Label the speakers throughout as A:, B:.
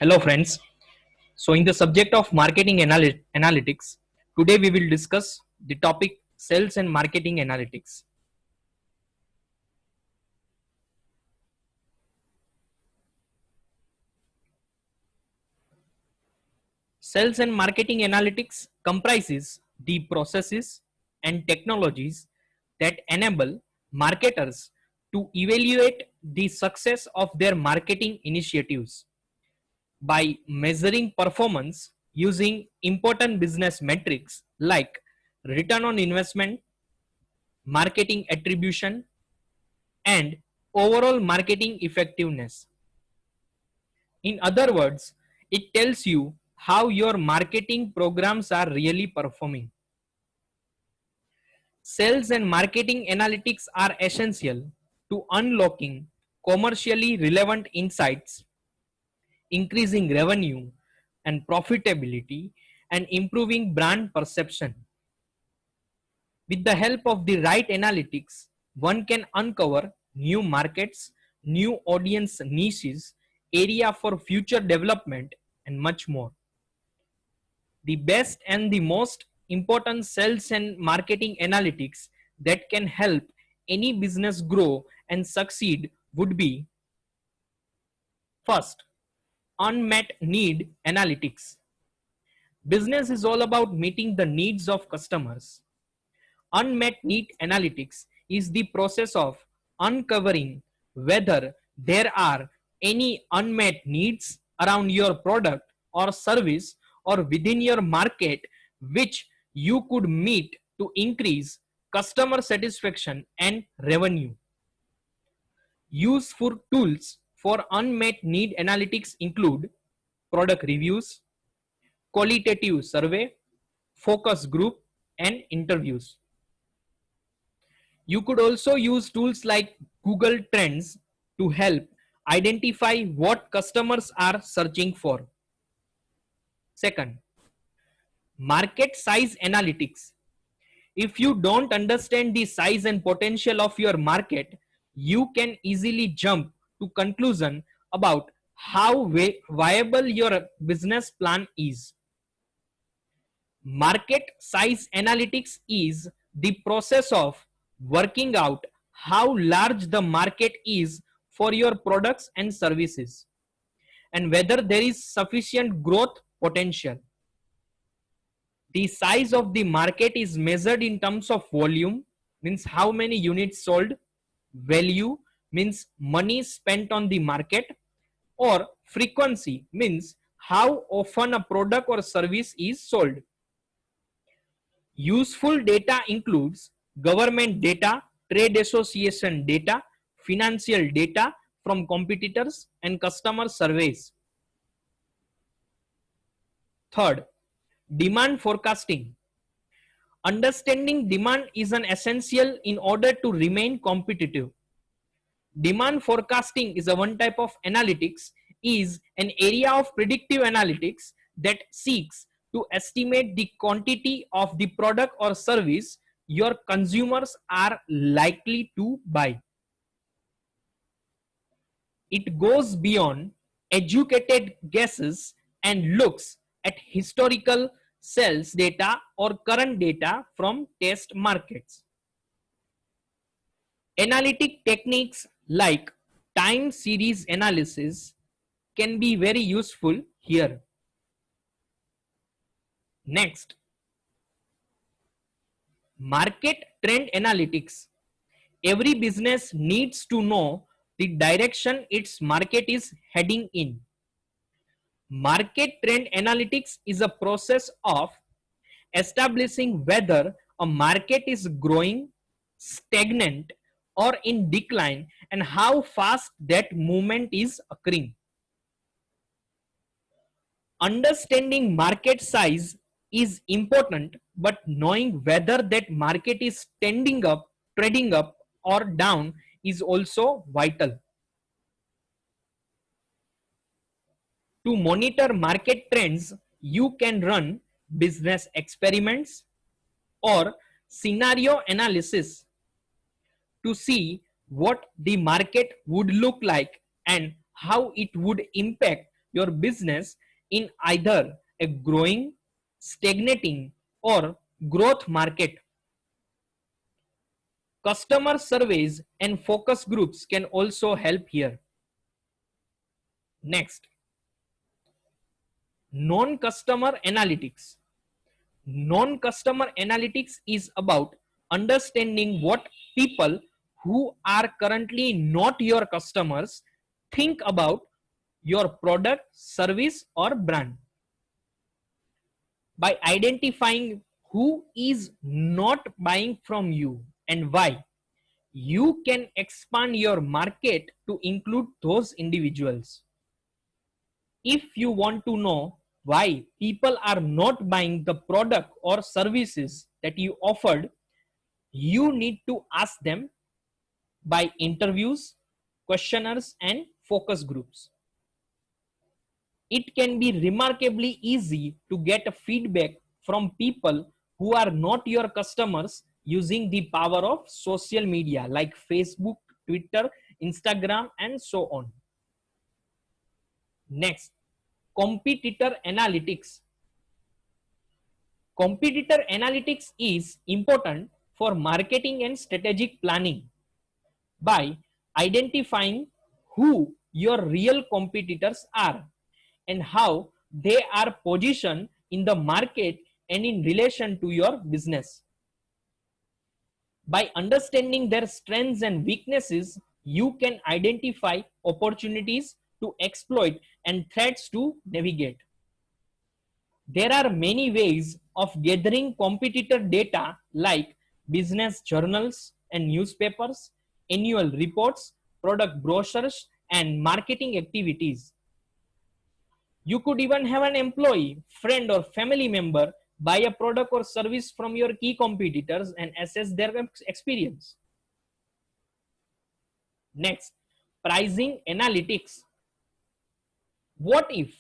A: Hello friends. So in the subject of marketing analytics, today we will discuss the topic sales and marketing analytics. Sales and marketing analytics comprises the processes and technologies that enable marketers to evaluate the success of their marketing initiatives by measuring performance using important business metrics like return on investment, marketing attribution, and overall marketing effectiveness. In other words, it tells you how your marketing programs are really performing. Sales and marketing analytics are essential to unlocking commercially relevant insights, increasing revenue and profitability, and improving brand perception. With the help of the right analytics, one can uncover new markets, new audience niches, area for future development, and much more. The best and the most important sales and marketing analytics that can help any business grow and succeed would be: first, unmet need analytics. Business is all about meeting the needs of customers. Unmet need analytics is the process of uncovering whether there are any unmet needs around your product or service or within your market which you could meet to increase customer satisfaction and revenue. Useful tools for unmet need analytics include product reviews, qualitative survey, focus group, and interviews. You could also use tools like Google Trends to help identify what customers are searching for. Second, market size analytics. If you don't understand the size and potential of your market, you can easily jump to conclusion about how viable your business plan is. Market size analytics is the process of working out how large the market is for your products and services and whether there is sufficient growth potential. The size of the market is measured in terms of volume, means how many units sold, value, means money spent on the market, or frequency, means how often a product or service is sold. Useful data includes government data, trade association data, financial data from competitors, and customer surveys. Third, demand forecasting. Understanding demand is an essential in order to remain competitive. Demand forecasting is a one type of analytics, is an area of predictive analytics that seeks to estimate the quantity of the product or service your consumers are likely to buy. It goes beyond educated guesses and looks at historical sales data or current data from test markets. Analytic techniques like time series analysis can be very useful here. Next, market trend analytics. Every business needs to know the direction its market is heading in. Market trend analytics is a process of establishing whether a market is growing, stagnant, or in decline and how fast that movement is occurring. Understanding market size is important, but knowing whether that market is trading up or down is also vital. To monitor market trends, you can run business experiments or scenario analysis to see what the market would look like and how it would impact your business in either a growing, stagnating, or growth market. Customer surveys and focus groups can also help here. Next, non-customer analytics. Non-customer analytics is about understanding what people who are currently not your customers think about your product, service, or brand. By identifying who is not buying from you and why, you can expand your market to include those individuals. If you want to know why people are not buying the product or services that you offered, you need to ask them by interviews, questionnaires, and focus groups. It can be remarkably easy to get a feedback from people who are not your customers using the power of social media like Facebook, Twitter, Instagram, and so on. Next, competitor analytics. Competitor analytics is important for marketing and strategic planning. By identifying who your real competitors are and how they are positioned in the market and in relation to your business. By understanding their strengths and weaknesses, you can identify opportunities to exploit and threats to navigate. There are many ways of gathering competitor data like business journals and newspapers, annual reports, product brochures, and marketing activities. You could even have an employee, friend, or family member buy a product or service from your key competitors and assess their experience. Next, pricing analytics. What if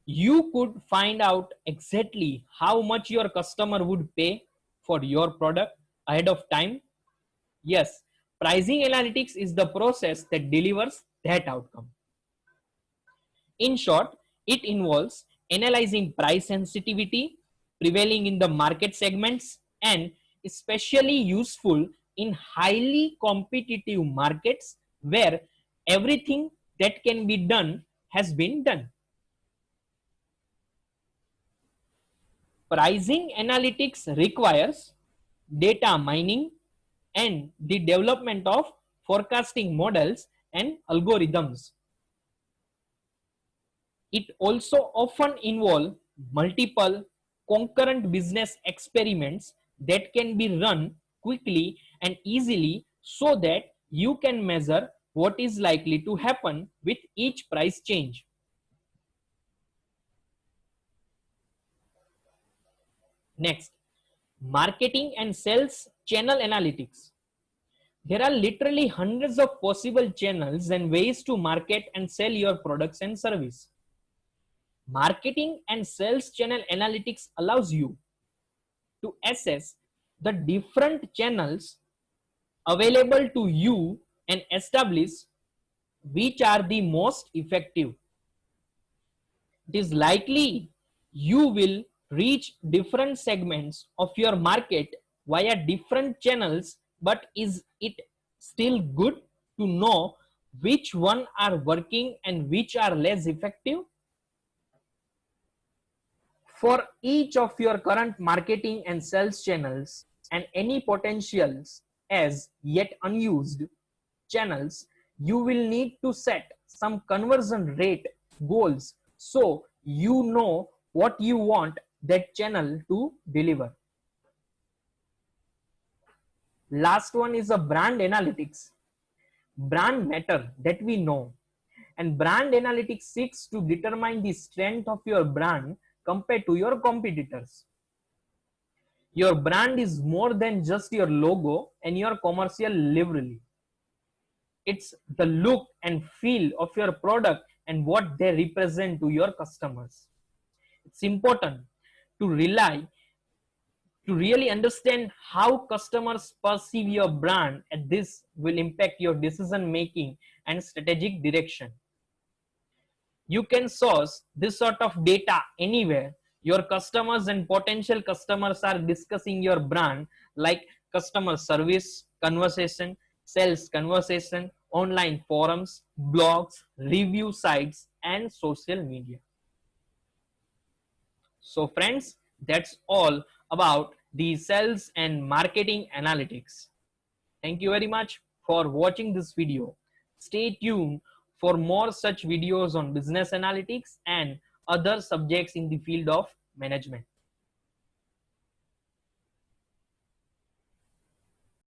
A: you could find out exactly how much your customer would pay for your product ahead of time? Yes, pricing analytics is the process that delivers that outcome. In short, it involves analyzing price sensitivity prevailing in the market segments and especially useful in highly competitive markets where everything that can be done has been done. Pricing analytics requires data mining and the development of forecasting models and algorithms. It also often involves multiple concurrent business experiments that can be run quickly and easily so that you can measure what is likely to happen with each price change. Next, marketing and sales channel analytics. There are literally hundreds of possible channels and ways to market and sell your products and service. Marketing and sales channel analytics allows you to assess the different channels available to you and establish which are the most effective. It is likely you will reach different segments of your market via different channels, but is it still good to know which one are working and which are less effective? For each of your current marketing and sales channels and any potentials as yet unused channels, you will need to set some conversion rate goals so you know what you want that channel to deliver. Last one is a brand analytics. Brand matter that we know, and brand analytics seeks to determine the strength of your brand compared to your competitors. Your brand is more than just your logo and your commercial livery. It's the look and feel of your product and what they represent to your customers. It's important to really understand how customers perceive your brand, and this will impact your decision making and strategic direction. You can source this sort of data anywhere. Your customers and potential customers are discussing your brand, like customer service conversation, sales conversation, online forums, blogs, review sites, and social media. So friends, that's all about the sales and marketing analytics. Thank you very much for watching this video. Stay tuned for more such videos on business analytics and other subjects in the field of management.